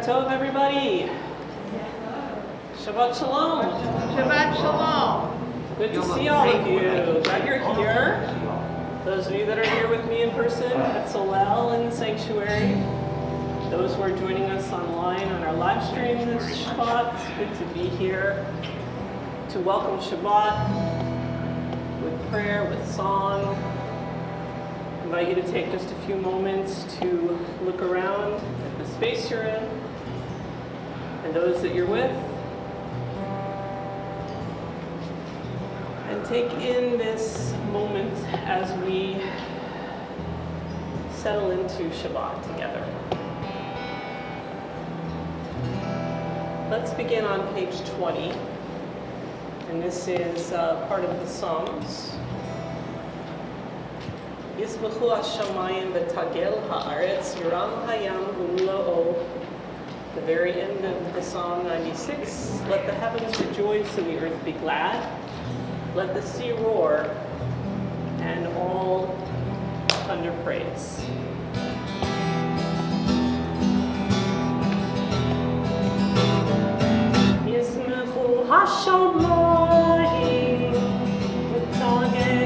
Erev Tov, everybody. Shabbat Shalom. Shabbat Shalom. Good to see all of you. Glad you're here. Those of you that are here with me in person at Solel in the sanctuary. Those who are joining us online on our live stream this Shabbat. It's good to be here to welcome Shabbat with prayer, with song. I invite you to take just a few moments to look around at the space you're in and those that you're with. And take in this moment as we settle into Shabbat together. Let's begin on page 20. And this is part of the Psalms. Yismachu hashamayim v'tagel haaretz yiram hayam v'mlo'o. The very end of the Psalm 96. Let the heavens rejoice and the earth be glad. Let the sea roar and all thunder praise. Yismachu hashamayim v'tagel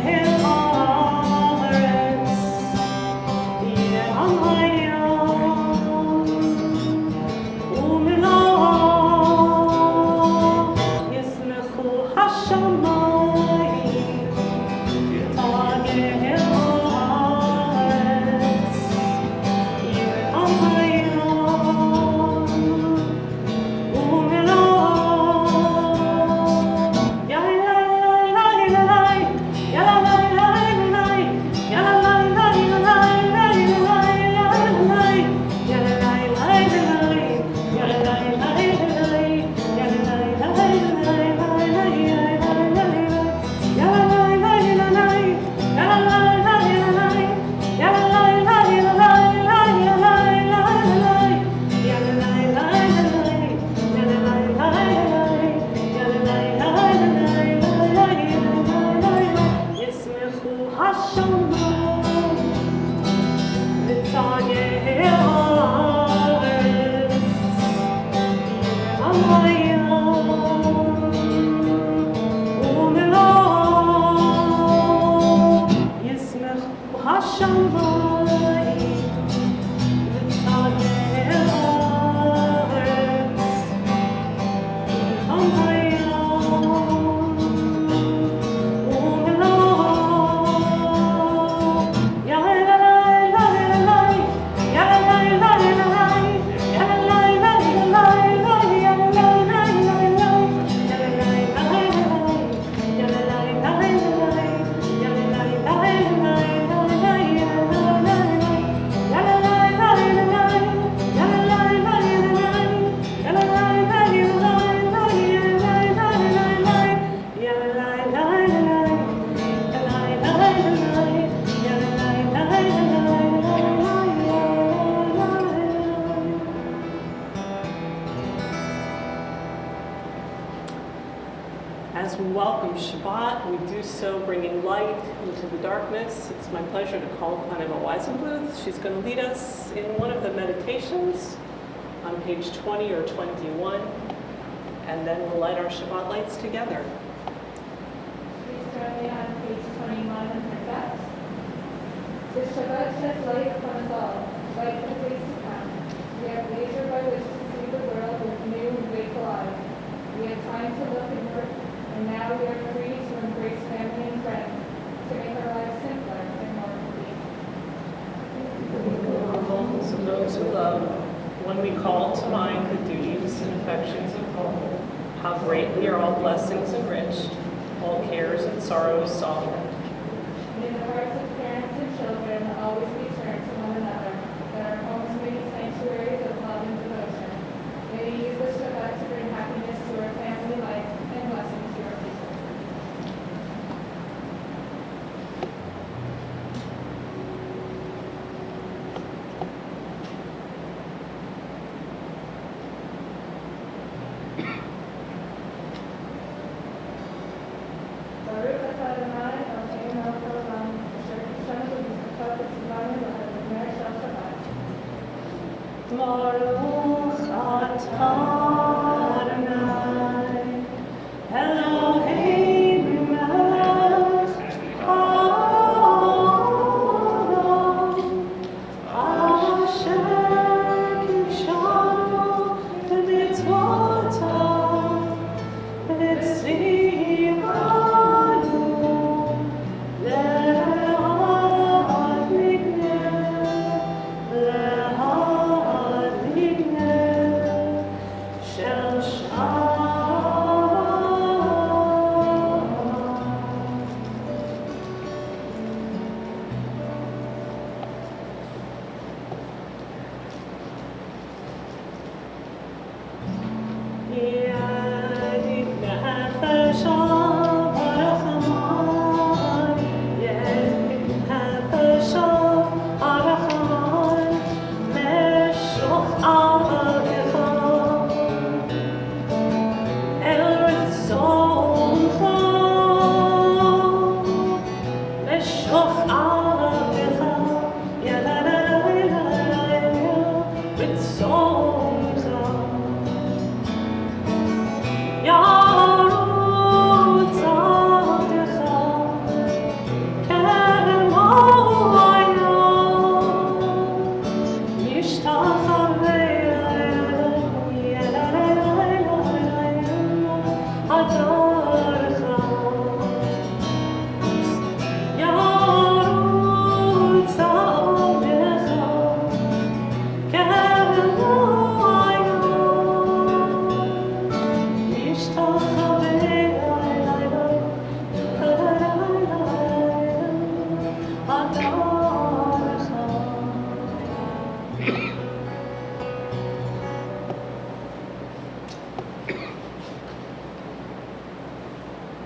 As we welcome Shabbat, we do so bringing light into the darkness. It's my pleasure to call upon Emma Weisenbluth. She's going to lead us in one of the meditations on page 20 or 21, and then we'll light our Shabbat lights together. Please join me on page 21 and perfect. The Shabbat sheds light upon us all, light for the days to come. We have leisure by which to see the world with new and grateful eyes. We have time to look and work. And now we are free to embrace family and friends, to make our lives simpler and more complete. Homes of those who love, when we call to mind the duties and affections of home, how greatly are all blessings enriched, all cares and sorrows softened. And in the hearts of parents and children, always be turned to one another, that our homes may be sanctuaries of love and devotion. May we use this Shabbat to bring happiness to our family life and blessings. Baruch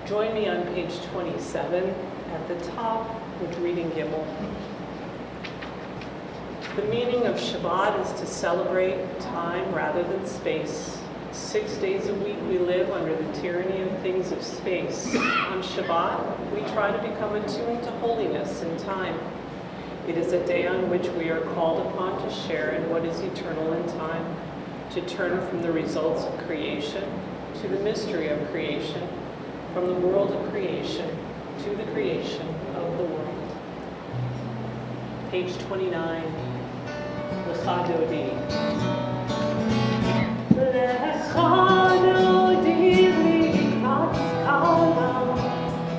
Join me on page 27 at the top with reading Gimel. The meaning of Shabbat is to celebrate time rather than space. 6 days a week we live under the tyranny of things of space. On Shabbat, we try to become attuned to holiness and time. It is a day on which we are called upon to share in what is eternal in time, to turn from the results of creation to the mystery of creation, from the world of creation to the creation of the world. Page 29, Lecha Dodi. Lecha Dodi likrat kala,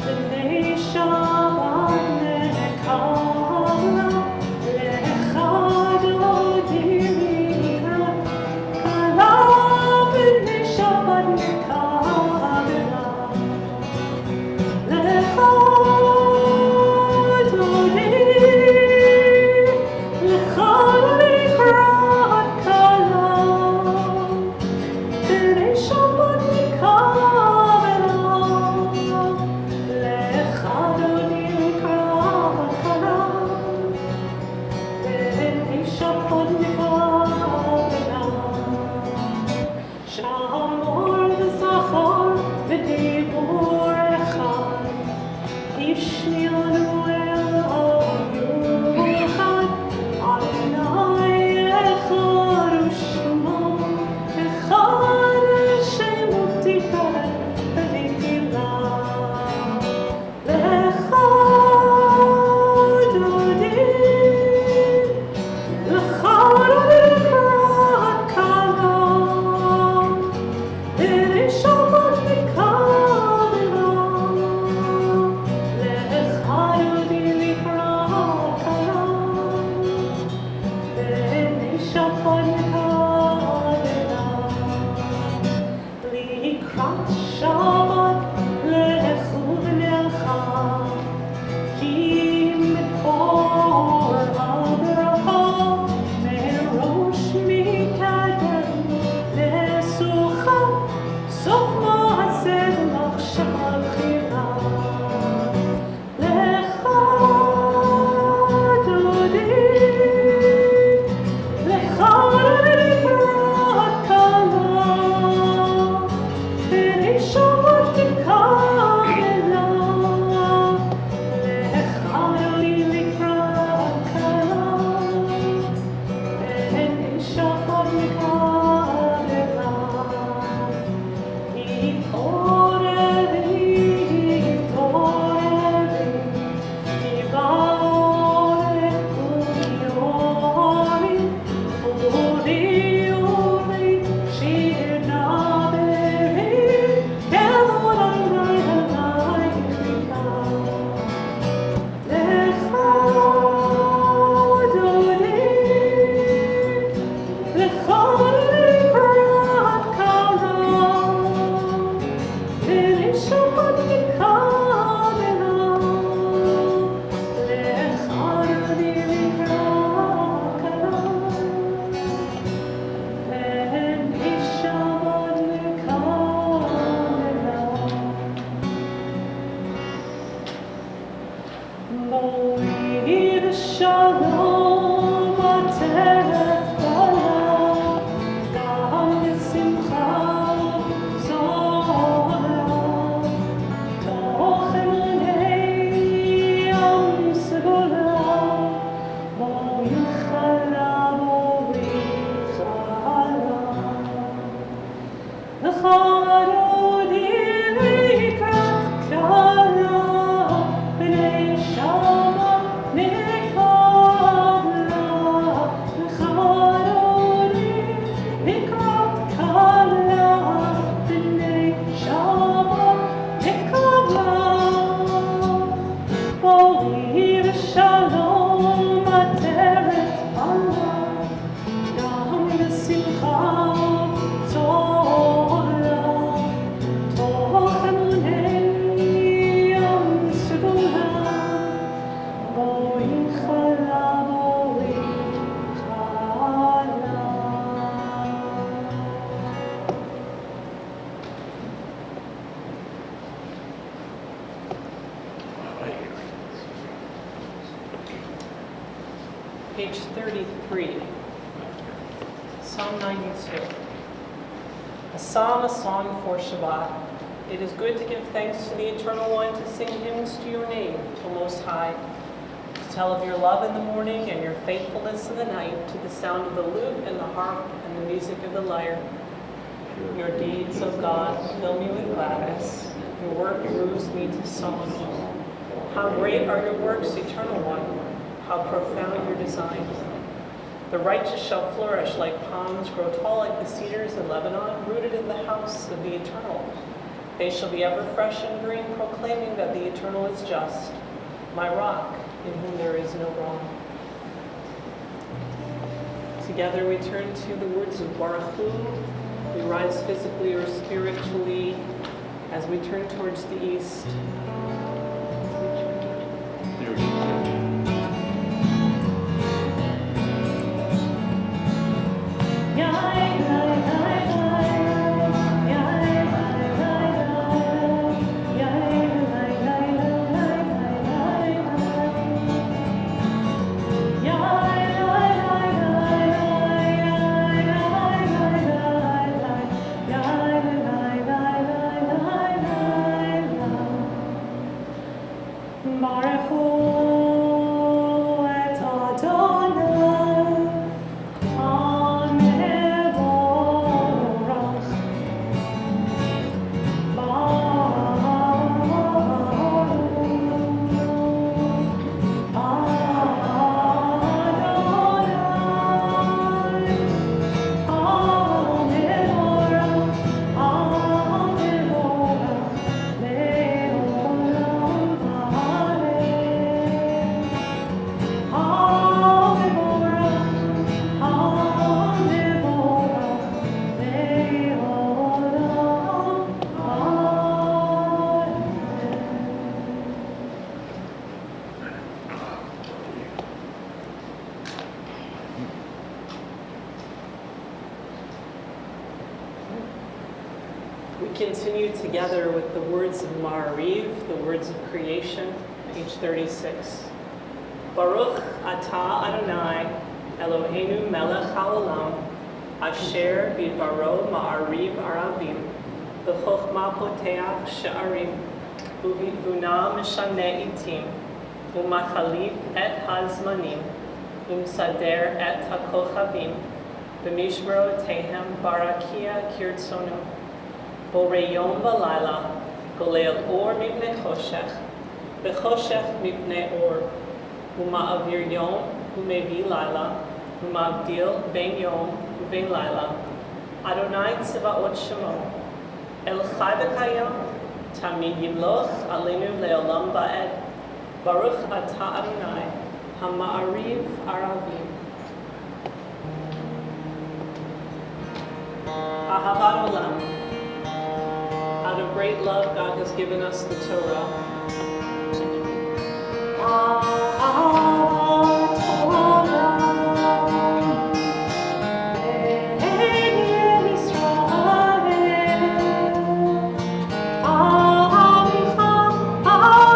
b'nei Shabbat nekala. Lecha Dodi likrat kala, b'nei Shabbat nekala. Show Page 33, Psalm 92. A psalm, a song for Shabbat. It is good to give thanks to the Eternal One, to sing hymns to your name, O Most High, to tell of your love in the morning and your faithfulness in the night, to the sound of the lute and the harp and the music of the lyre. Your deeds, O God, fill me with gladness. Your work moves me to song. How great are your works, Eternal One! How profound your design. The righteous shall flourish like palms, grow tall like the cedars in Lebanon, rooted in the house of the Eternal. They shall be ever fresh and green, proclaiming that the Eternal is just, my rock, in whom there is no wrong. Together we turn to the words of Baruch Hu. We rise physically or spiritually as we turn towards the east. Continue together with the words of Ma'ariv, the words of creation, page 36. Baruch atah Adonai, Eloheinu melech haolam, asher bidvaro ma'ariv aravim, b'chochma poteach she'arim, uvidvuna mishaneh itim, umachalif et hazmanim, umsader et hakochavim, b'mishmerotehem barakia kirtzono. Borei yom v'layla, golel or mipnei choshech, v'choshech mipnei or, uma'avir yom u'mevi layla, uma'avdil ben yom u'ben layla, Adonai tzvaot shemo, el chai v'kayam, tamid yimloch aleinu le'olam va'ed, Baruch atah Adonai, hama'ariv aravim. Ahavat olam. Out of great love, God has given us the Torah. Ahavat olam. Be'en Yisrael. Ahavcha ahavta.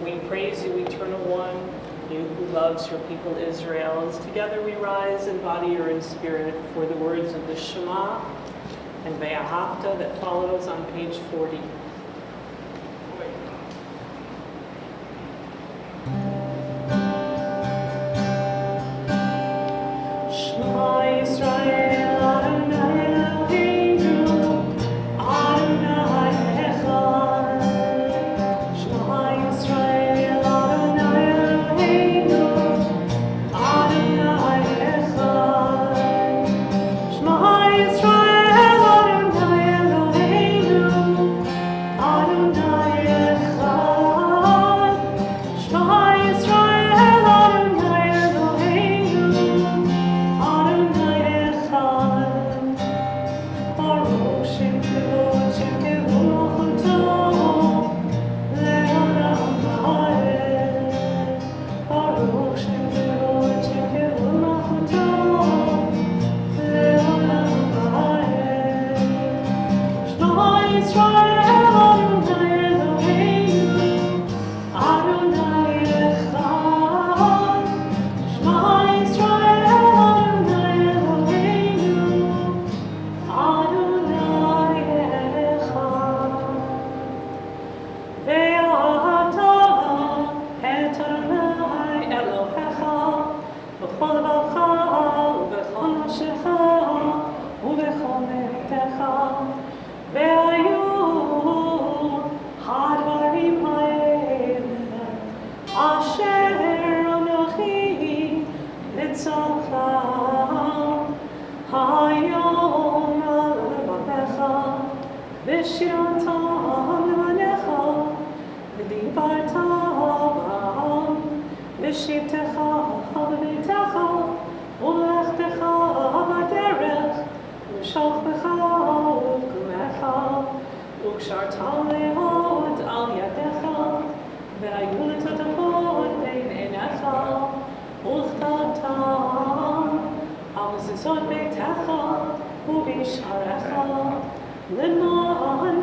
We praise you, eternal one, you who loves your people Israel. As together we rise in body or in spirit for the words of the Shema and Ve'ahavta that follows on page 40. Shema Yisrael, Adonai Eloheinu, Adonai Echad. Shema Yisrael, Adonai Eloheinu, Adonai Echad. Shema Yisrael, Adonai Eloheinu, Adonai Echad. Shema Yisrael, Adonai Eloheinu, Adonai Echad. Baruch Shem Kevod, Shem Kevod Malchuto, Le'olam Va'ed. Baruch Shem Kevod, Shem Kevod Malchuto, Le'olam Va'ed. Shema Yisrael, Adonai Eloheinu, Adonai Echad. Shema Yisrael, Adonai Eloheinu, Adonai Echad. Ve'ahavta et Adonai Elohecha b'chol levacha u'b'chol nafshecha u'b'chol me'itecha. Ve'ayu hadvarim ha'ele asher anochi litzalcha hayom al levavecha v'shiratam levanecha v'dibarta b'am v'shivtecha b'beitecha u'lechtecha b'derech u'shalchecha u'v'kumecha u'kshartam le'od al yadecha ve'ayu l'totafot bein einecha u'chtatam al mezuzot beitecha u'b'sharecha למען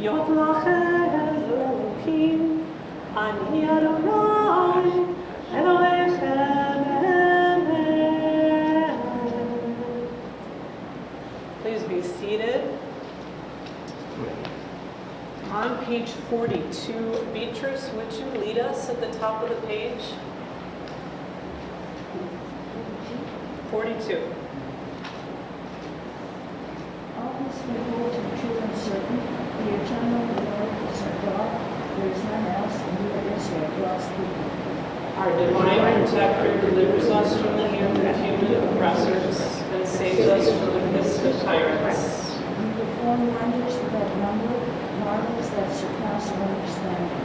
להיות לכם אלוקים, אני אדוני אלוהיכם אמת. Please be seated. On page 42, Beatrice, would you lead us at the top of the page? 42. All this behold and true and certain, the eternal Lord is our God, there is none else, and you are Israel, God's people. Our divine protector delivers us from the hand of human oppressors and saves us from the fist of tyrants. You perform wonders without number, marvels that surpass our understanding.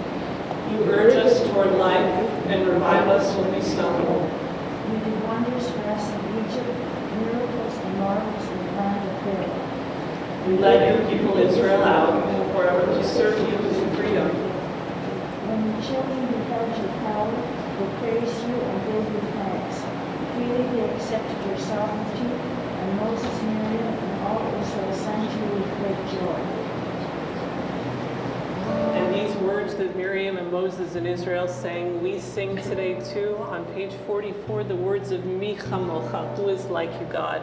You urge us toward life and revive us when we stumble. You did wonders for us in Egypt, miracles and marvels in the land of Pharaoh. You led your people Israel out forever to serve you in freedom. When the children beheld your power, they praised you and gave you thanks. Freely they accepted your sovereignty, and Moses, Miriam, and all Israel sang to you with great joy. And these words that Miriam and Moses and Israel sang, we sing today too on page 44, the words of Mi Chamocha, who is like you, God.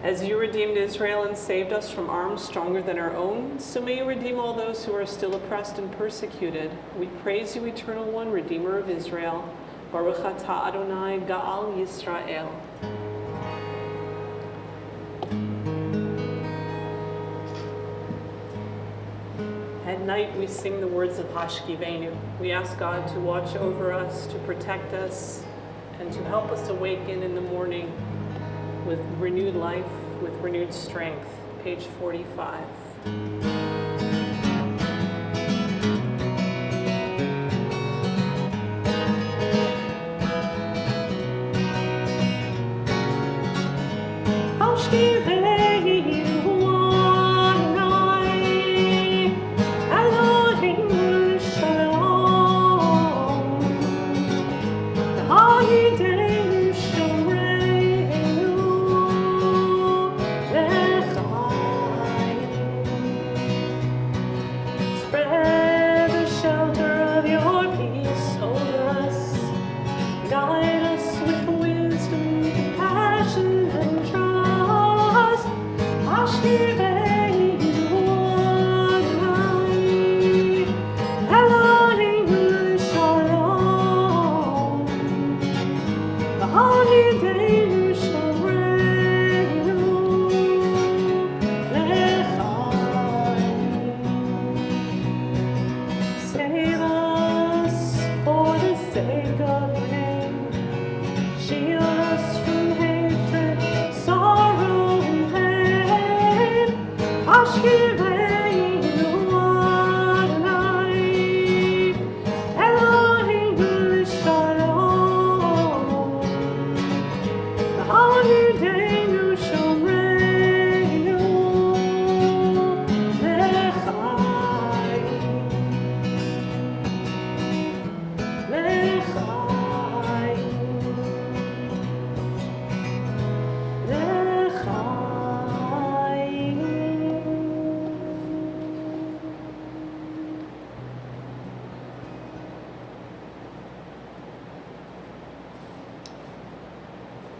As you redeemed Israel and saved us from arms stronger than our own, so may you redeem all those who are still oppressed and persecuted. We praise you, Eternal One, Redeemer of Israel. Baruch atah Adonai, Ga'al Yisrael. At night we sing the words of Hashkivenu. We ask God to watch over us, to protect us, and to help us awaken in the morning with renewed life, with renewed strength. Page 45.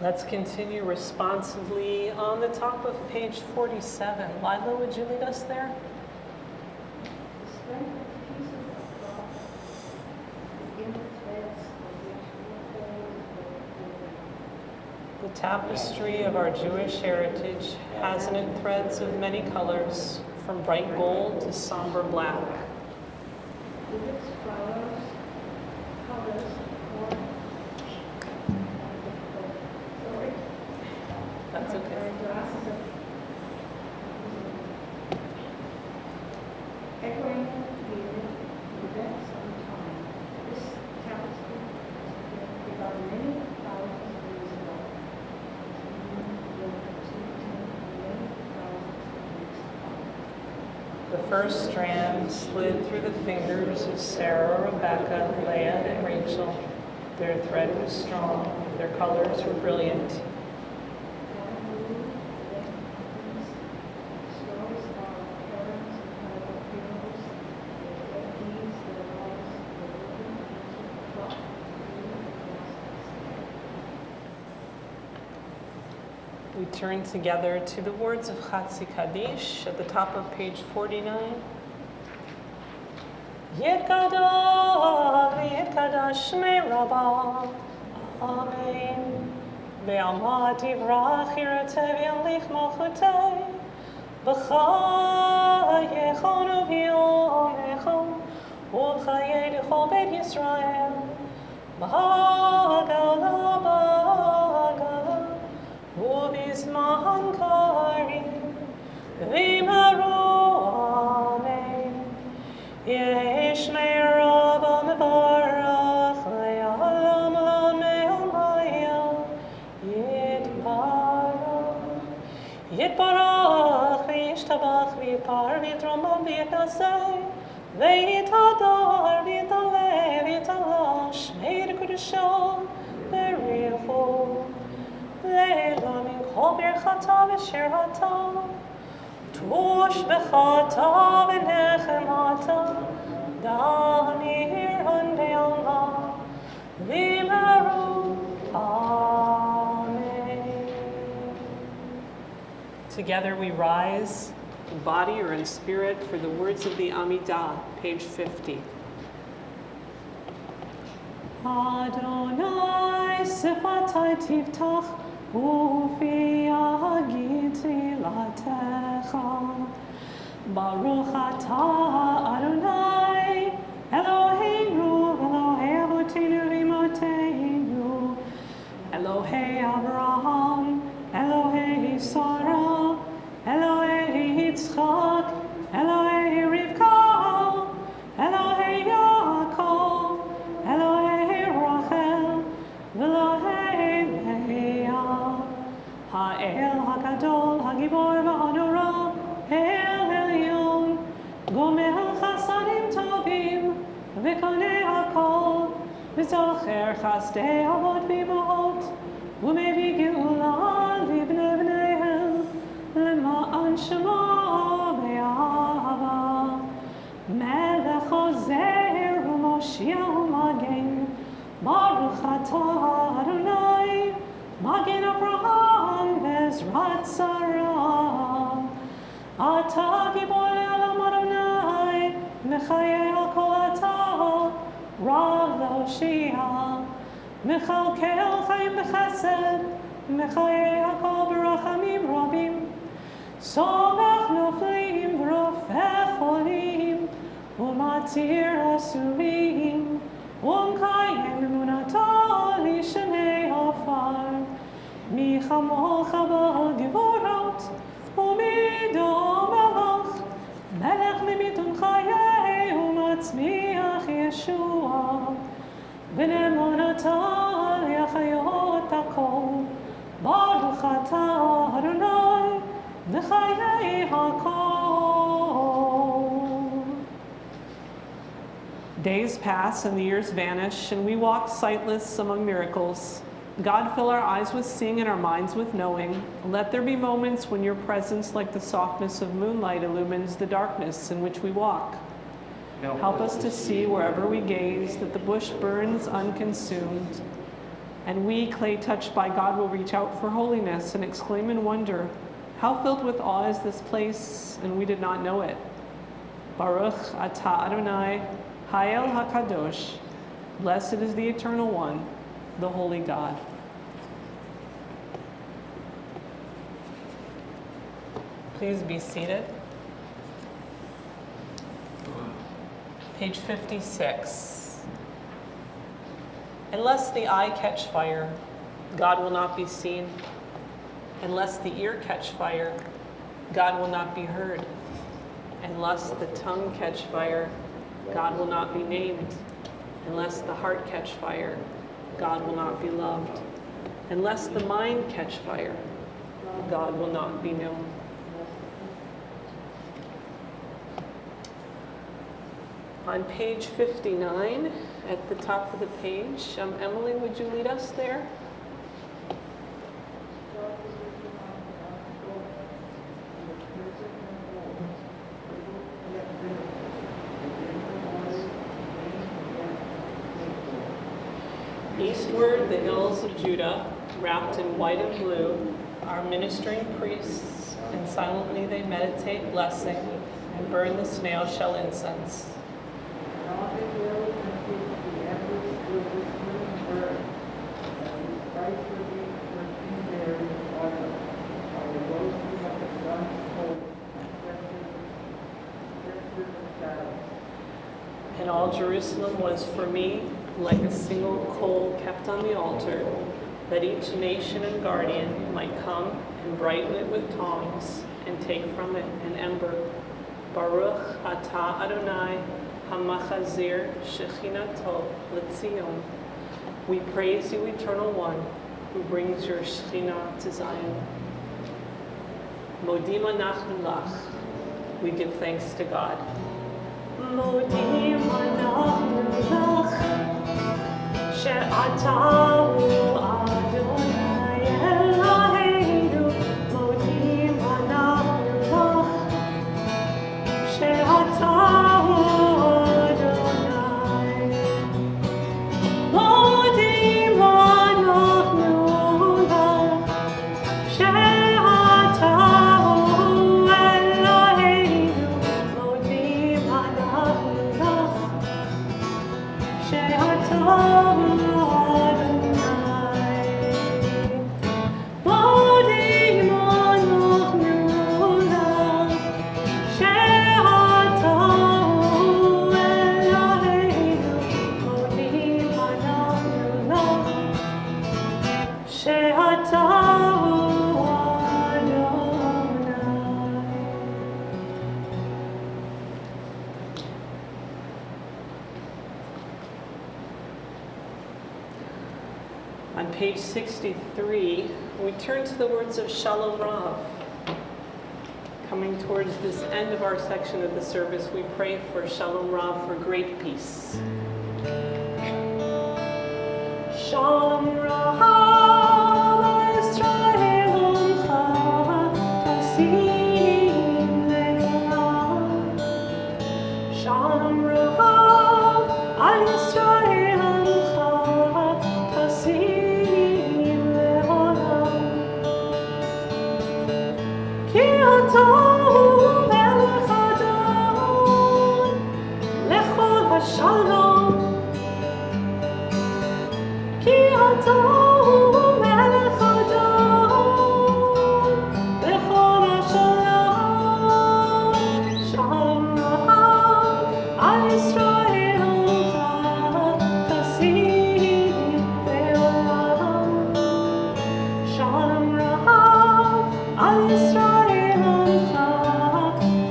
Let's continue responsively on the top of page 47. Lila, would you lead us there? The strength of pieces of cloth is in the threads of which The tapestry of our Jewish heritage has in it threads of many colors, from bright gold to somber black. with its flowers, colors, or sorry. That's okay. My glasses are echoing the events of time. This tapestry was about many thousands of years ago. The first strand slid through the fingers of Sarah, Rebecca, Leah, and Rachel. Their thread was strong, their colors were brilliant. We turn together to the words of Chatzi Kaddish at the top of page 49. Yitgadol v'yitkadash shmei Rabbah. Amen. Be'amat yivrach yirateh v'yalich malchuteh. B'chayechon u'v'yomechon u'b'chayei d'chol beit Yisrael. B'hagala b'hagala ובזמן קריב וימרו אמן. יש מרבה מברך לעולם לעולמי יתברך וישתבח ויפר ויתרומם ויתנשא ויתהדר ויתעלה ויתעלה שמי לקדושו בריחו לילה מן כל ברכתה ושירתה, תושבחתה ונחמתה, דניר בעלמה, וימרו Amen. Together we rise, in body or in spirit, for the words of the Amidah, page 50. Adonai sifatai tiftach Ufi yagid tzilatecha Baruch atah Adonai Eloheinu Elohei avotinu v'imotenu Elohei Abraham Elohei Sarah Elohei Yitzchak Elohei Rivka Elohei Yaakov Elohei Rachel Elohei Leah Ha'el HaGadol HaGibor VaHanora El Elyon Gomel Chasadim Tovim V'konei HaKol V'zocher Chasdei Avot V'imot U'mevi Geula Libnei Bneihem Lema'an Shemo Be'ahava Melech Ozer U'Moshiach U'Magen Baruch atah Adonai Magen Avraham Bezrat Sarah Atah Gibor Le'olam Adonai Mechayei HaKol Atah Rav L'Hoshia Mechalkel Chaim B'Chesed Mechayei HaKol B'Rachamim Rabim Somech Noflim V'Rofeh Cholim U'Matir Asurim Umkayem Emunato Lishanei Ofar Michamocha B'Givorot Umidom Melach Melech Mimitun Chayei Umatzmiach Yeshua V'nemonata Liachayot HaKol Baruch atah Adonai V'chayei HaKol. Days pass and the years vanish, and we walk sightless among miracles. God, fill our eyes with seeing and our minds with knowing. Let there be moments when your presence, like the softness of moonlight, illumines the darkness in which we walk. Help us to see wherever we gaze that the bush burns unconsumed. And we, clay touched by God, will reach out for holiness and exclaim in wonder, how filled with awe is this place, and we did not know it. Baruch atah Adonai, Hayel HaKadosh, blessed is the Eternal One, the Holy God. Please be seated. Page 56. Unless the eye catch fire, God will not be seen. Unless the ear catch fire, God will not be heard. Unless the tongue catch fire, God will not be named. Unless the heart catch fire, God will not be loved. Unless the mind catch fire, God will not be known. On page 59, at the top of the page, Emily, would you lead us there? Eastward, the hills of Judah, wrapped in white and blue, are ministering priests, and silently they meditate blessing and burn the snail shell incense. And all Jerusalem was for me like a single coal kept on the altar, that each nation and guardian might come and brighten it with tongs and take from it an ember. Baruch atah Adonai hamachazir shechinato l'tzion. We praise you, Eternal One, who brings your Shekhinah to Zion. Modim anachnu lach. We give thanks to God. Modim anachnu lach. She'ata hu Adonai Eloheinu. Modim anachnu lach. She'ata hu Adonai. Modim anachnu lach. She'ata hu Eloheinu. Modim anachnu lach. She'ata On page 63, we turn to the words of Shalom Rav. Coming towards this end of our section of the service, we pray for Shalom Rav for great peace. Shalom Rav, Yisrael Olcha, Tasim Le'olam. Shalom Rav, Al Yisrael Olcha, Tasim Le'olam. Ki Ata Melech Adon, Lechol HaShalom. Ki Ata Melech Adon, Lechol HaShalom. Shalom Rav, Al Yisrael Olcha, Tasim Le'olam. Shalom Rav, Al Yisrael Olcha,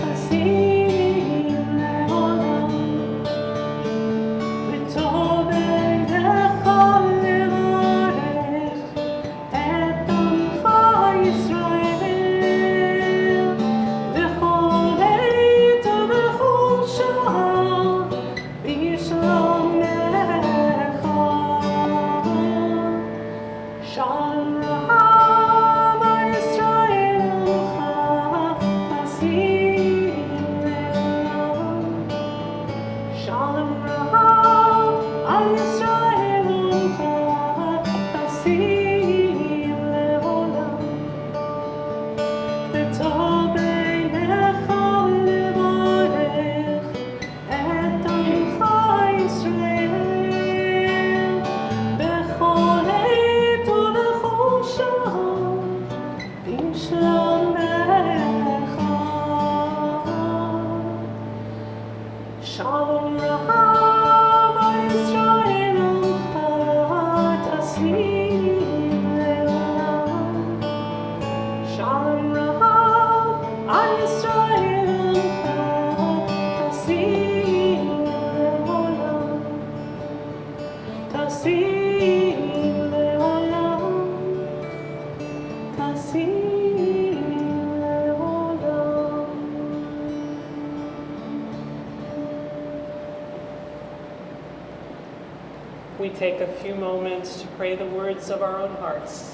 Tasim Le'olam. V'tov einecha levarech et amcha Yisrael, v'chol עת ובכל שעה בשלומך. Shalom Rav, Yisrael Olcha, Tasim Le'olam. Shalom Rav, Yisrael Olcha, We take a few moments to pray the words of our own hearts.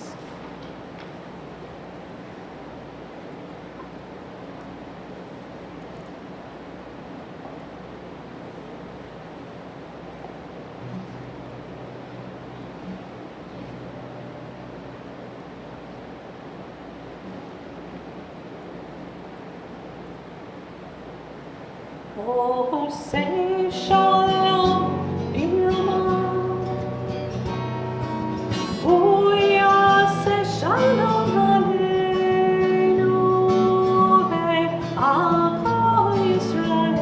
Oh, say shalom, oh, yeah, say shalom, aleinu, ve'al kol Yisrael,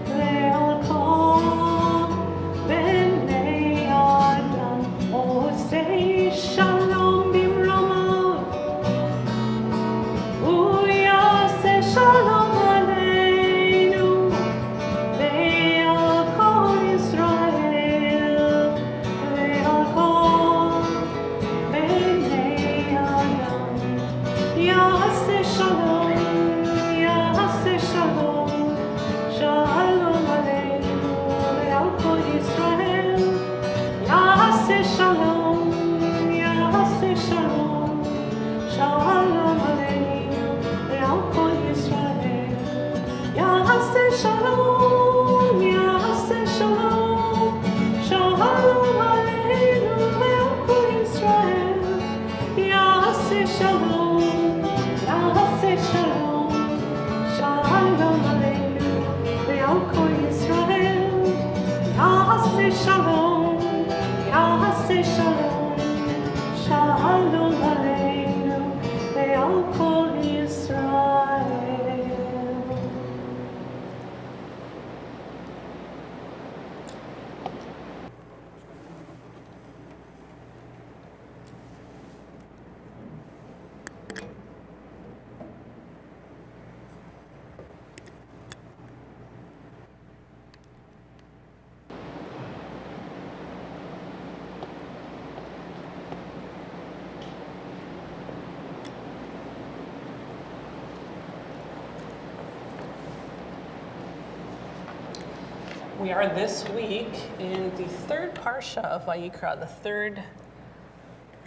ve'al kol bnei Adam. Oh, say shalom, bimromav, oh, yeah, say shalom. We are this week in the third parsha of Vayikra, the third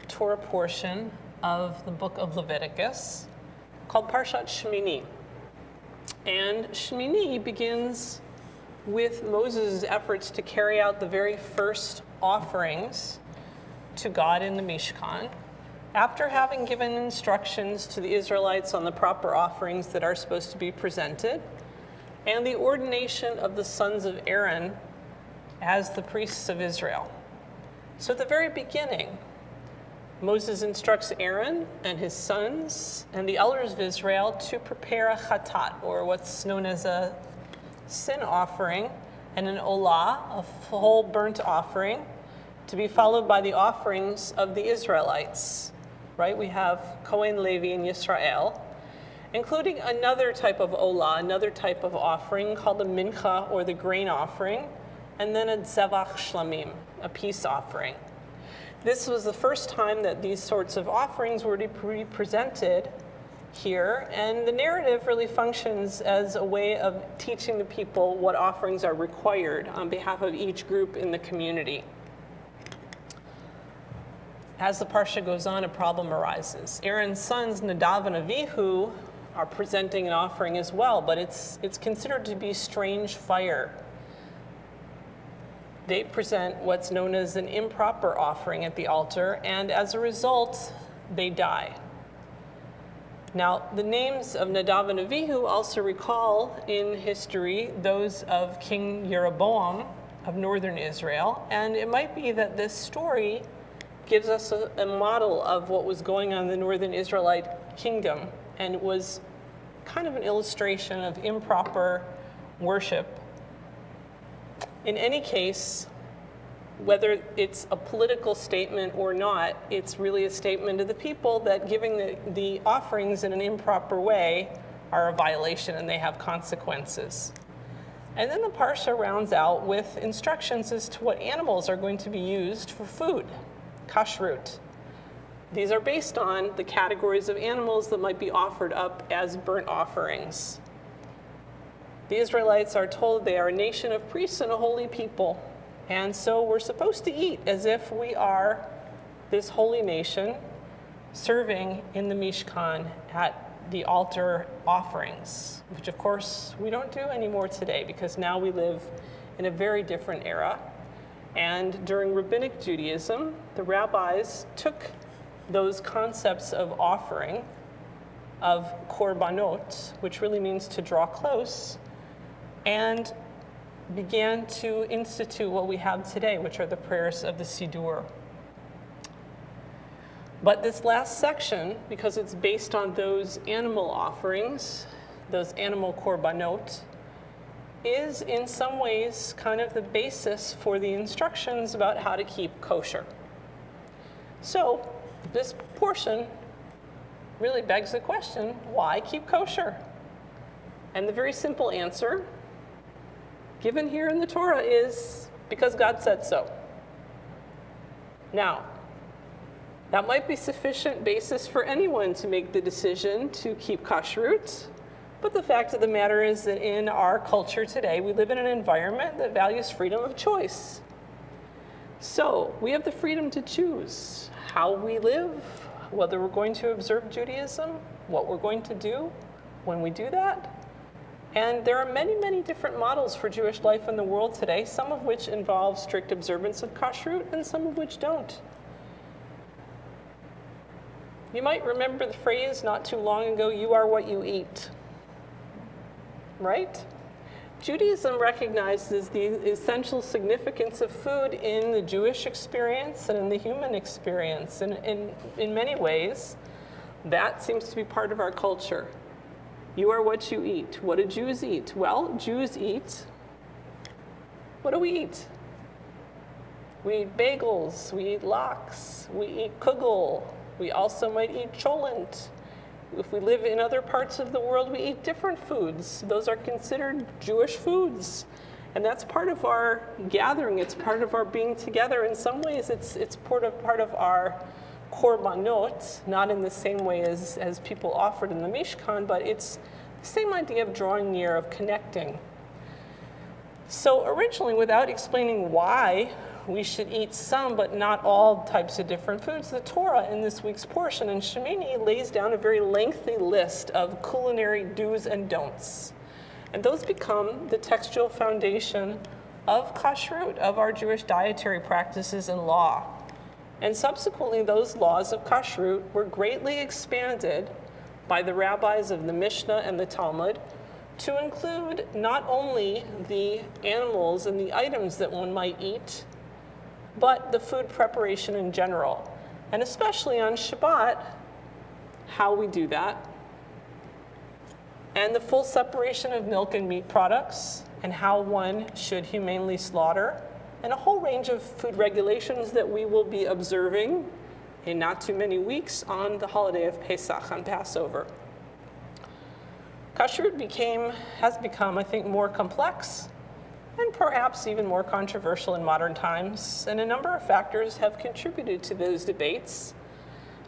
Torah portion of the book of Leviticus, called Parshat Shmini. And Shmini begins with Moses' efforts to carry out the very first offerings to God in the Mishkan, after having given instructions to the Israelites on the proper offerings that are supposed to be presented, and the ordination of the sons of Aaron as the priests of Israel. So at the very beginning, Moses instructs Aaron and his sons and the elders of Israel to prepare a chatat, or what's known as a sin offering, and an olah, a full burnt offering, to be followed by the offerings of the Israelites. Right? We have Kohen, Levi, and Yisrael, including another type of olah, another type of offering called the mincha, or the grain offering, and then a zevach shlamim, a peace offering. This was the first time that these sorts of offerings were to be presented here, and the narrative really functions as a way of teaching the people what offerings are required on behalf of each group in the community. As the parsha goes on, a problem arises. Aaron's sons, Nadav and Avihu, are presenting an offering as well, but it's considered to be strange fire. They present what's known as an improper offering at the altar, and as a result, they die. Now, the names of Nadav and Avihu also recall in history those of King Jeroboam of northern Israel, and it might be that this story gives us a model of what was going on in the northern Israelite kingdom, and it was kind of an illustration of improper worship. In any case, whether it's a political statement or not, it's really a statement to the people that giving the offerings in an improper way are a violation and they have consequences. And then the parsha rounds out with instructions as to what animals are going to be used for food, kashrut. These are based on the categories of animals that might be offered up as burnt offerings. The Israelites are told they are a nation of priests and a holy people. And so we're supposed to eat as if we are this holy nation serving in the Mishkan at the altar offerings, which of course we don't do anymore today because now we live in a very different era. And during Rabbinic Judaism, the rabbis took those concepts of offering, of korbanot, which really means to draw close, and began to institute what we have today, which are the prayers of the Siddur. But this last section, because it's based on those animal offerings, those animal korbanot, is in some ways kind of the basis for the instructions about how to keep kosher. So this portion really begs the question, why keep kosher? And the very simple answer given here in the Torah is because God said so. Now, that might be sufficient basis for anyone to make the decision to keep kashrut, but the fact of the matter is that in our culture today, we live in an environment that values freedom of choice. So we have the freedom to choose how we live, whether we're going to observe Judaism, what we're going to do when we do that. And there are many, many different models for Jewish life in the world today, some of which involve strict observance of kashrut and some of which don't. You might remember the phrase not too long ago, you are what you eat, right? Judaism recognizes the essential significance of food in the Jewish experience and in the human experience. And in many ways, that seems to be part of our culture. You are what you eat. What do Jews eat? Well, Jews eat. What do we eat? We eat bagels, we eat lox, we eat kugel. We also might eat cholent. If we live in other parts of the world, we eat different foods. Those are considered Jewish foods. And that's part of our gathering. It's part of our being together. In some ways, it's part of our korbanot, not in the same way as people offered in the Mishkan, but it's the same idea of drawing near, of connecting. So originally, without explaining why we should eat some but not all types of different foods, the Torah in this week's portion in Shemini lays down a very lengthy list of culinary do's and don'ts. And those become the textual foundation of kashrut, of our Jewish dietary practices and law. And subsequently, those laws of kashrut were greatly expanded by the rabbis of the Mishnah and the Talmud to include not only the animals and the items that one might eat, but the food preparation in general. And especially on Shabbat, how we do that, and the full separation of milk and meat products, and how one should humanely slaughter, and a whole range of food regulations that we will be observing in not too many weeks on the holiday of Pesach, on Passover. Kashrut has become, I think, more complex and perhaps even more controversial in modern times, and a number of factors have contributed to those debates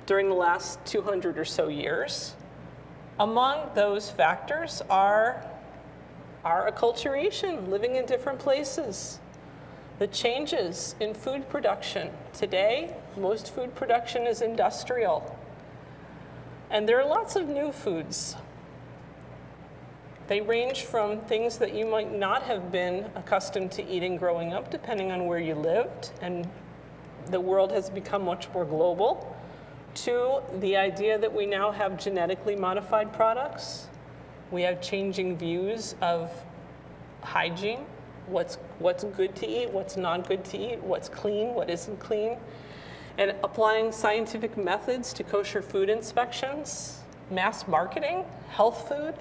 during the last 200 or so years. Among those factors are our acculturation, living in different places, the changes in food production. Today, most food production is industrial, and there are lots of new foods. They range from things that you might not have been accustomed to eating growing up, depending on where you lived, and the world has become much more global, to the idea that we now have genetically modified products. We have changing views of hygiene, what's good to eat, what's not good to eat, what's clean, what isn't clean, and applying scientific methods to kosher food inspections, mass marketing, health food,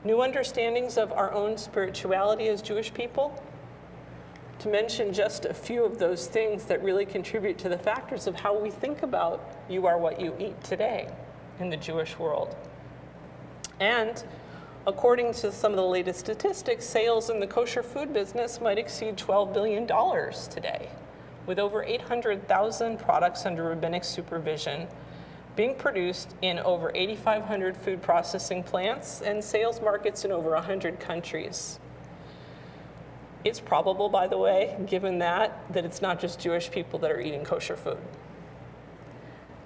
new understandings of our own spirituality as Jewish people, to mention just a few of those things that really contribute to the factors of how we think about you are what you eat today in the Jewish world. And according to some of the latest statistics, sales in the kosher food business might exceed $12 billion today, with over 800,000 products under rabbinic supervision being produced in over 8,500 food processing plants and sales markets in over 100 countries. It's probable, by the way, given that it's not just Jewish people that are eating kosher food.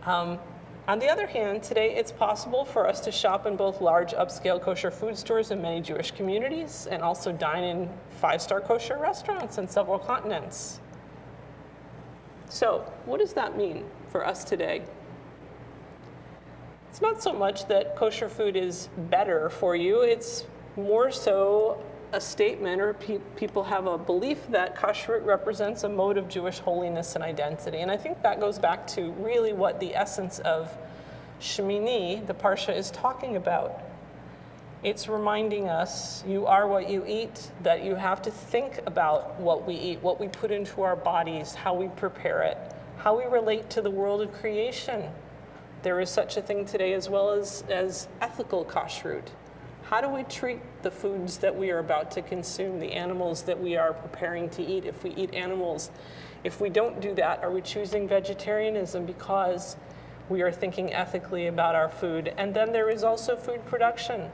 On the other hand, today it's possible for us to shop in both large upscale kosher food stores in many Jewish communities and also dine in 5-star kosher restaurants in several continents. So, what does that mean for us today? It's not so much that kosher food is better for you, it's more so a statement, or people have a belief that kashrut represents a mode of Jewish holiness and identity. And I think that goes back to really what the essence of Shemini, the Parsha, is talking about. It's reminding us, you are what you eat, that you have to think about what we eat, what we put into our bodies, how we prepare it, how we relate to the world of creation. There is such a thing today as well as ethical kashrut. How do we treat the foods that we are about to consume, the animals that we are preparing to eat, if we eat animals? If we don't do that, are we choosing vegetarianism because we are thinking ethically about our food? And then there is also food production.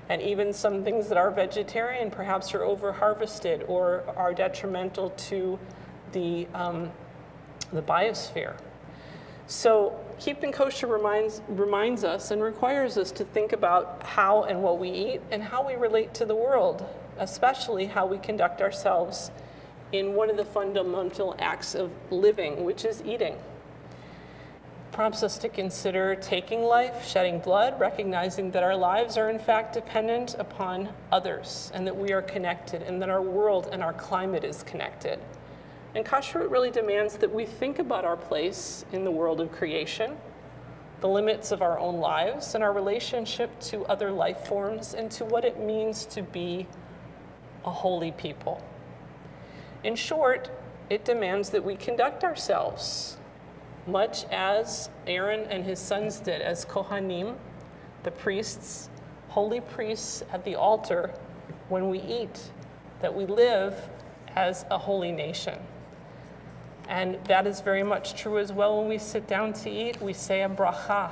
And even some things that are vegetarian perhaps are over-harvested or are detrimental to the biosphere. So keeping kosher reminds us and requires us to think about how and what we eat and how we relate to the world, especially how we conduct ourselves in one of the fundamental acts of living, which is eating. Prompts us to consider taking life, shedding blood, recognizing that our lives are in fact dependent upon others and that we are connected and that our world and our climate is connected. And kashrut really demands that we think about our place in the world of creation, the limits of our own lives, and our relationship to other life forms, and to what it means to be a holy people. In short, it demands that we conduct ourselves much as Aaron and his sons did as Kohanim, the priests, holy priests at the altar when we eat, that we live as a holy nation. And that is very much true as well when we sit down to eat. We say a bracha.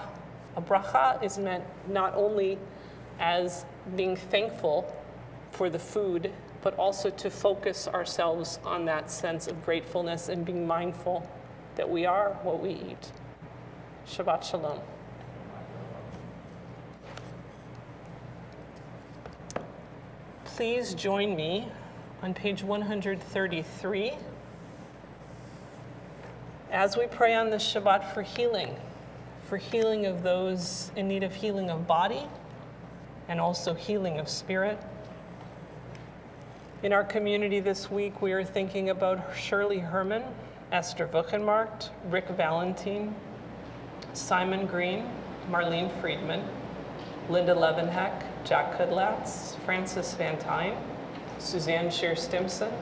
A bracha is meant not only as being thankful for the food, but also to focus ourselves on that sense of gratefulness and being mindful that we are what we eat. Shabbat Shalom. Please join me on page 133 as we pray on this Shabbat for healing of those in need of healing of body and also healing of spirit. In our community this week, we are thinking about Shirley Herman, Esther Vuchenmarkt, Rick Valentine, Simon Green, Marlene Friedman, Linda Levenheck, Jack Kudlatz, Francis Van Tyne, Suzanne Scheer Stimson,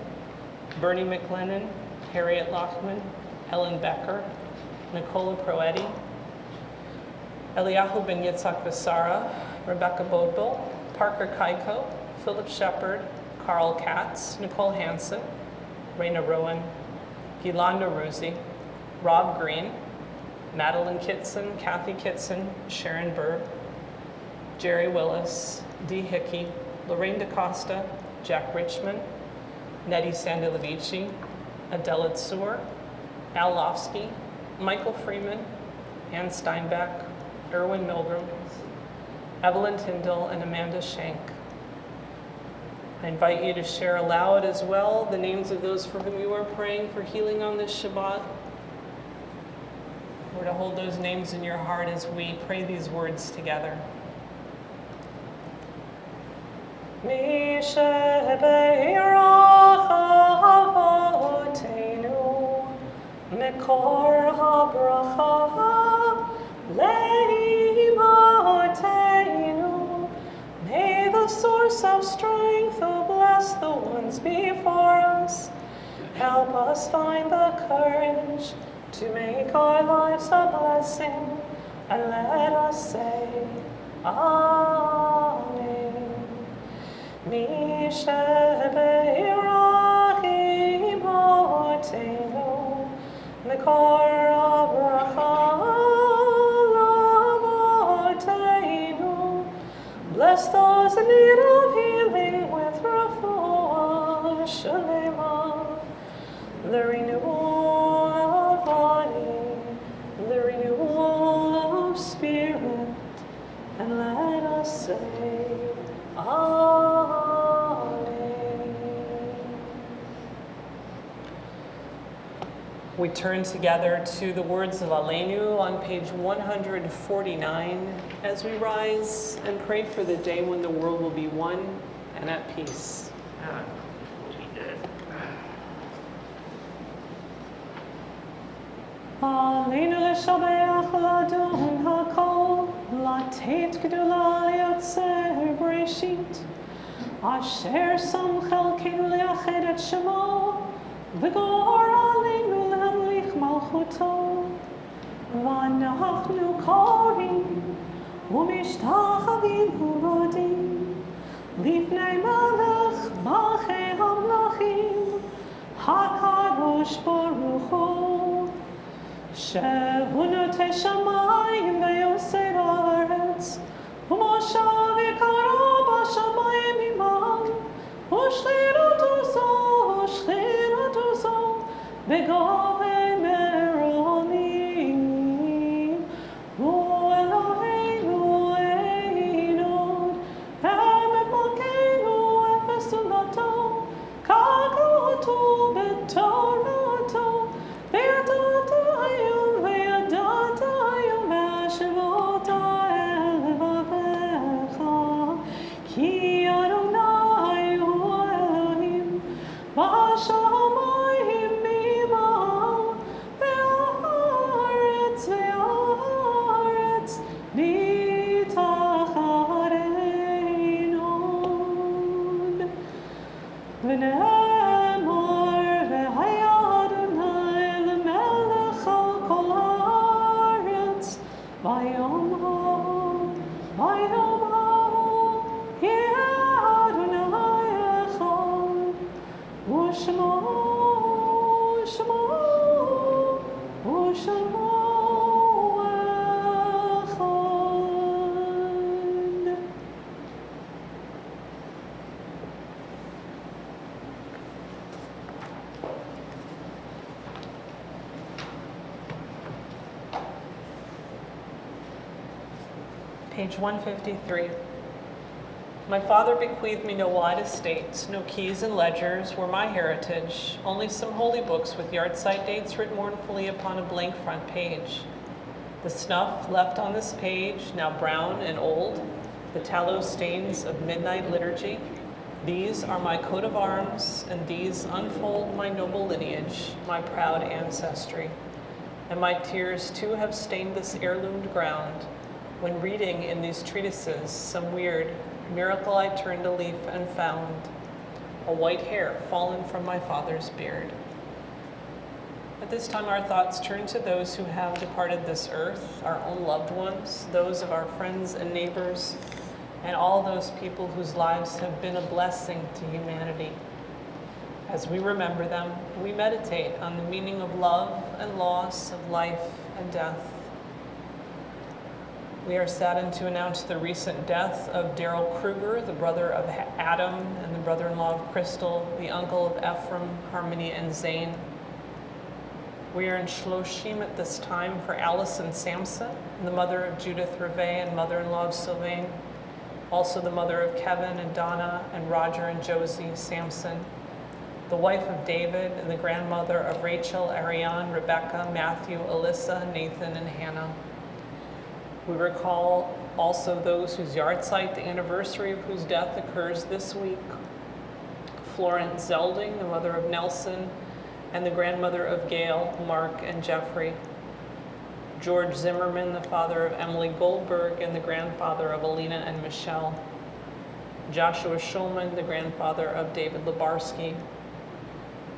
Bernie McLennan, Harriet Lochman, Ellen Becker, Nicola Proetti, Eliyahu Ben Yitzhak Vasara, Rebecca Bodbil, Parker Kaiko, Philip Shepard, Carl Katz, Nicole Hansen, Raina Rowan, Gilanda Ruzi, Rob Green, Madeline Kitson, Kathy Kitson, Sharon Burr, Jerry Willis, Dee Hickey, Lorraine DaCosta, Jack Richmond, Nettie Sandilevici, Adela Tsur, Al Lofsky, Michael Freeman, Ann Steinbeck, Erwin Milgram, Evelyn Tyndall, and Amanda Shank. I invite you to share aloud as well the names of those for whom you are praying for healing on this Shabbat, or to hold those names in your heart as we pray these words together. Mekor habracha leibotenu. May the source of strength, who bless the ones before us, help us find the courage to make our lives a blessing, and let us say, Amen. Mi shebeirachim otenu, Mekor habracha those in need of healing with refuah shalema, the renewal of body, the renewal of spirit, and let us say, Amen. We turn together to the words of Aleinu on page 149 as we rise and pray for the day when the world will be one and at peace. Aleinu l'shabeach l'adon hakol, l'tet gdula liotzer breshit, asher sam chelkenu liached et shemo, v'gor aleinu l'hamlich malchuto, v'anachnu korim, u'mishtachavim u'vodim, lifnei melech malchei hamlachim, hakadosh baruch hu. שהוא נוטה שמיים ויוסר הארץ, ומושב יקרו בשמיים עמם, ושכירתו זו בגובה מרוממים. הוא אלוהינו עינות, באמת מלכנו אפס ומתו, כך כתוב בתורתו, וידעת היום והשבות אל לבביך, כי אדוני הוא אלוהים בשמיים ממעל, והארץ מתחתינו. ונאמר והיה אדוני למלך על כל הארץ, ביום ההוא יהיה אדוני אחד, ושמו אחד. Page 153. My father bequeathed me no wide estates, no keys and ledgers were my heritage, only some holy books with yahrzeit dates written mournfully upon a blank front page. The snuff left on this page, now brown and old, the tallow stains of midnight liturgy, these are my coat of arms, and these unfold my noble lineage, my proud ancestry. And my tears too have stained this heirloomed ground, when reading in these treatises some weird miracle I turned a leaf and found a white hair fallen from my father's beard. At this time our thoughts turn to those who have departed this earth, our own loved ones, those of our friends and neighbors, and all those people whose lives have been a blessing to humanity. As we remember them, we meditate on the meaning of love and loss, of life and death. We are saddened to announce the recent death of Daryl Kruger, the brother of Adam and the brother-in-law of Crystal, the uncle of Ephraim, Harmony, and Zane. We are in Shloshim at this time for Allison Sampson, the mother of Judith Revay and mother-in-law of Sylvain, also the mother of Kevin and Donna and Roger and Josie Sampson, the wife of David and the grandmother of Rachel, Ariane, Rebecca, Matthew, Alyssa, Nathan, and Hannah. We recall also those whose yahrzeit, the anniversary of whose death occurs this week. Florence Zelding, the mother of Nelson, and the grandmother of Gail, Mark, and Jeffrey. George Zimmerman, the father of Emily Goldberg, and the grandfather of Alina and Michelle. Joshua Schulman, the grandfather of David Lebarsky.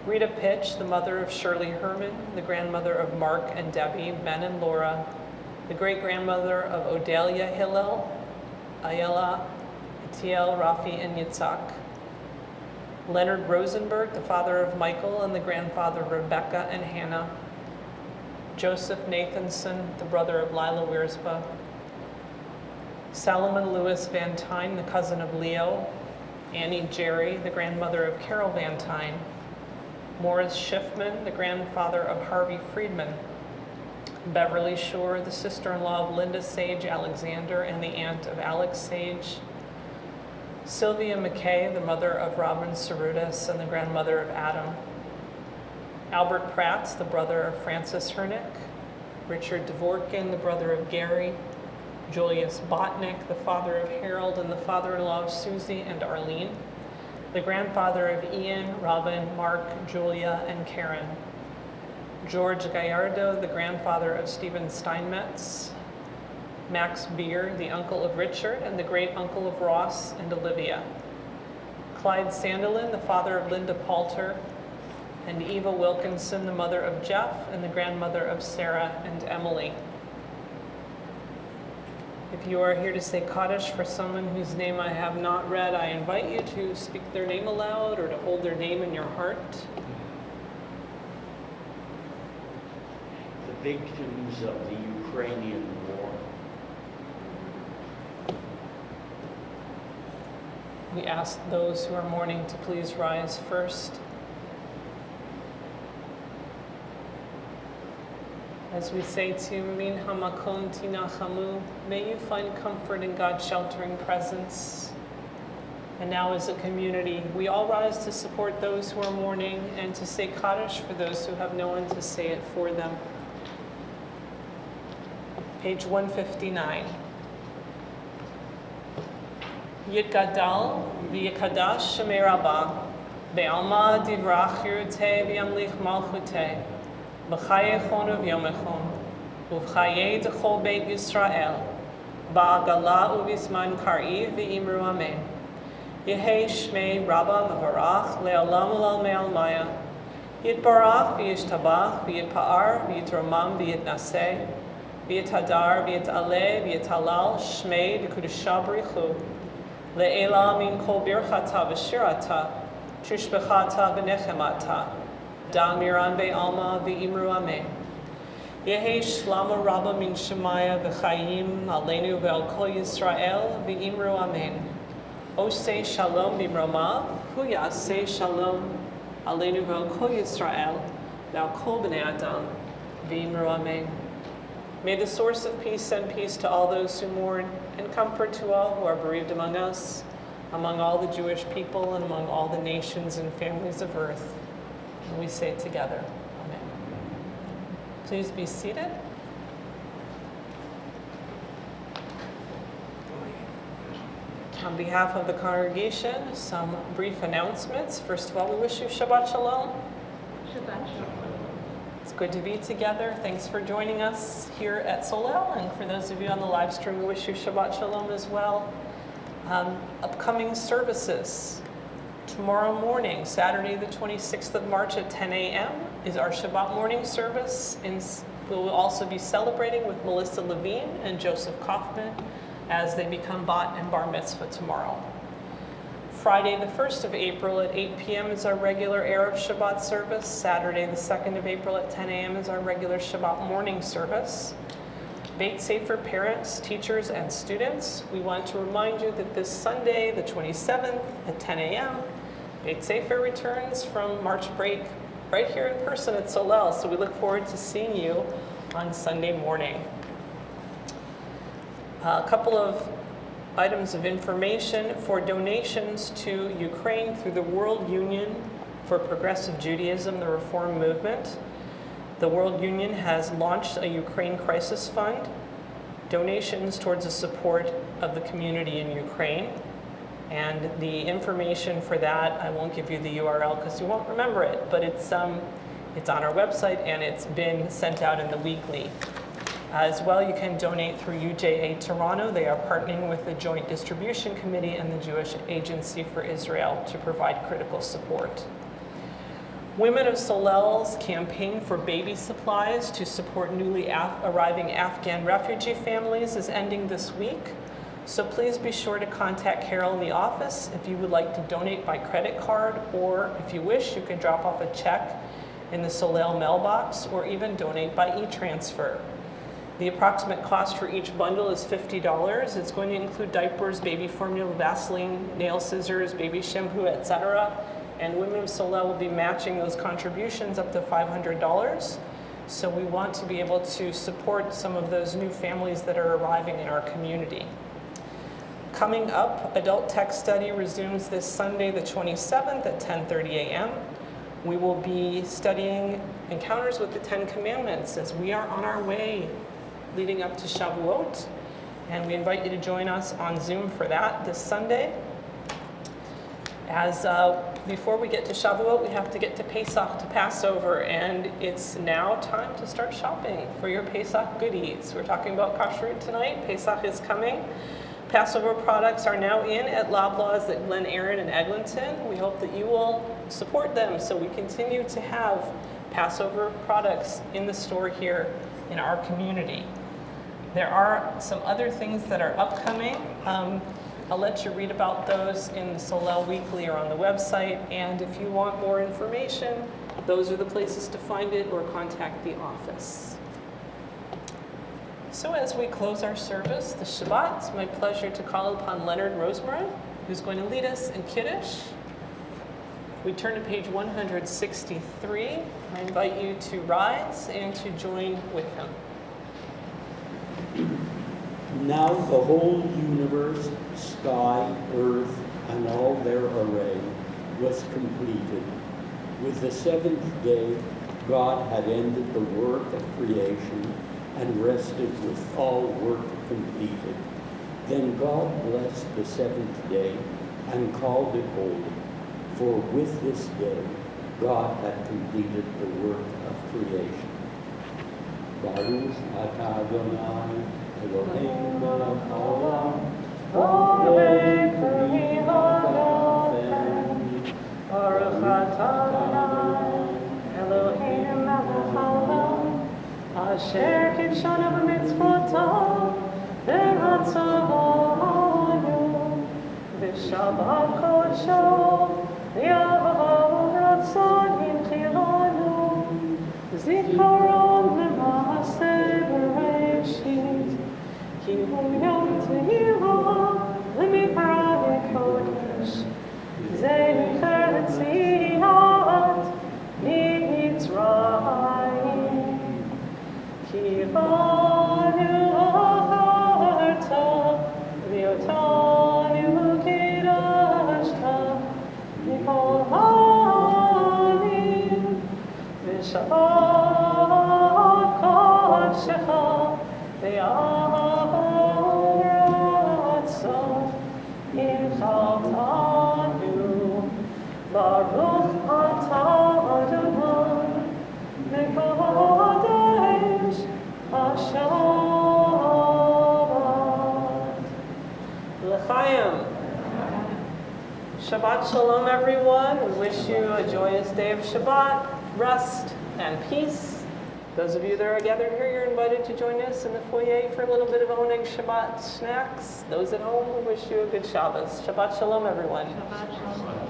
Rita Pitch, the mother of Shirley Herman, the grandmother of Mark and Debbie, Ben and Laura, the great-grandmother of Odelia Hillel, Ayala, Etiel, Rafi, and Yitzhak. Leonard Rosenberg, the father of Michael and the grandfather of Rebecca and Hannah. Joseph Nathanson, the brother of Lila Wiersba. Salomon Lewis Van Tyne, the cousin of Leo. Annie Jerry, the grandmother of Carol Van Tyne. Morris Schiffman, the grandfather of Harvey Friedman. Beverly Shore, the sister-in-law of Linda Sage Alexander and the aunt of Alex Sage. Sylvia McKay, the mother of Robin Cerrutis and the grandmother of Adam. Albert Pratt, the brother of Francis Hernick. Richard Dvorkin, the brother of Gary. Julius Botnick, the father of Harold and the father-in-law of Susie and Arlene. The grandfather of Ian, Robin, Mark, Julia, and Karen. George Gallardo, the grandfather of Stephen Steinmetz. Max Beer, the uncle of Richard and the great-uncle of Ross and Olivia. Clyde Sandelin, the father of Linda Palter. And Eva Wilkinson, the mother of Jeff and the grandmother of Sarah and Emily. If you are here to say Kaddish for someone whose name I have not read, I invite you to speak their name aloud or to hold their name in your heart. The victims of the Ukrainian war. We ask those who are mourning to please rise first. As we say to Min Hamakom Tinachamu, may you find comfort in God's sheltering presence. And now as a community, we all rise to support those who are mourning and to say Kaddish for those who have no one to say it for them. Page 159. Yitgadal v'yikadash shemei Rabbah, be'alma divrach yiruteh v'yamlich malchuteh, b'chaye chonu v'yomechon, u'v'chaye d'chol beit Yisrael, ba'agala u'v'zman kar'iv v'imru amen. Yehei shmei Rabbah mevarach le'olam u'lalmei almaya, yitbarach v'yishtabach v'yitpa'ar v'yitromam v'yitnaseh, v'yitadar v'yitaleh v'yitalal shmei d'kudusha b'richu, le'ela min kol birchata v'shirata, trishbechata v'nechemata, da miran be'alma v'imru amen. Yehi shlama rabba min shemaya v'chayim aleinu ve'al kol Yisrael v'imru amen. Oseh shalom b'mromav, hu yaseh shalom aleinu ve'al kol Yisrael ve'al kol b'nei adam v'imru amen. May the source of peace send peace to all those who mourn and comfort to all who are bereaved among us, among all the Jewish people and among all the nations and families of earth. And we say together, amen. Please be seated. On behalf of the congregation, some brief announcements. First of all, we wish you Shabbat Shalom. Shabbat shalom. It's good to be together. Thanks for joining us here at Solel. And for those of you on the live stream, we wish you Shabbat Shalom as well. Upcoming services. Tomorrow morning, Saturday the 26th of March at 10 a.m. is our Shabbat morning service. And we'll also be celebrating with Melissa Levine and Joseph Kaufman as they become bat and bar mitzvah tomorrow. Friday the 1st of April at 8 p.m. is our regular Erev Shabbat service. Saturday the 2nd of April at 10 a.m. is our regular Shabbat morning service. Beit Sefer parents, teachers, and students, we want to remind you that this Sunday, the 27th at 10 a.m., Beit Sefer returns from March break right here in person at Solel. So we look forward to seeing you on Sunday morning. A couple of items of information for donations to Ukraine through the World Union for Progressive Judaism, the Reform Movement. The World Union has launched a Ukraine Crisis Fund, donations towards the support of the community in Ukraine. And the information for that, I won't give you the URL because you won't remember it, but it's on our website and it's been sent out in the weekly. As well, you can donate through UJA Toronto. They are partnering with the Joint Distribution Committee and the Jewish Agency for Israel to provide critical support. Women of Solel's campaign for baby supplies to support newly arriving Afghan refugee families is ending this week. So please be sure to contact Carol in the office if you would like to donate by credit card, or if you wish, you can drop off a check in the Solel mailbox or even donate by e-transfer. The approximate cost for each bundle is $50. It's going to include diapers, baby formula, Vaseline, nail scissors, baby shampoo, etc. And Women of Solel will be matching those contributions up to $500. So we want to be able to support some of those new families that are arriving in our community. Coming up, Adult Tech Study resumes this Sunday, the 27th at 10:30 a.m. We will be studying Encounters with the Ten Commandments as we are on our way leading up to Shavuot. And we invite you to join us on Zoom for that this Sunday. As before we get to Shavuot, we have to get to Pesach, to Passover, and it's now time to start shopping for your Pesach goodies. We're talking about kashrut tonight. Pesach is coming. Passover products are now in at Loblaws at Glen Erin and Eglinton. We hope that you will support them so we continue to have Passover products in the store here in our community. There are some other things that are upcoming. I'll let you read about those in the Solel Weekly or on the website. And if you want more information, those are the places to find it or contact the office. So as we close our service, the Shabbat, it's my pleasure to call upon Leonard Rosemary, who's going to lead us in Kiddush. We turn to page 163. I invite you to rise and to join with him. Now the whole universe, sky, earth, and all their array was completed. With the seventh day, God had ended the work of creation and rested with all work completed. Then God blessed the seventh day and called it holy, for with this day God had completed the work of creation. Baruch atah Adonai Eloheinu melech haolam, borei pri ha'olam. Baruch atah Adonai Eloheinu melech haolam, asher kidshanu b'mitzvotav v'ratzavanu v'shabbat kodsho v'yahavav ratzon yimchilanu zikaron l'maaseh b'reishit ki hu yom tehila l'mikrah kodesh zecher tziat mitzrayim ki banu acharta v'yotanu kidashta mikol ha'anim v'shabbat kodshecha v'yahavav ratzon imchaltanu baruch atah Adonai mekadesh hashabbat. L'chaim. Shabbat shalom, everyone. We wish you a joyous day of Shabbat, rest, and peace. Those of you that are gathered here, you're invited to join us in the foyer for a little bit of Oneg Shabbat snacks. Those at home, we wish you a good Shabbos. Shabbat shalom, everyone. Shabbat shalom.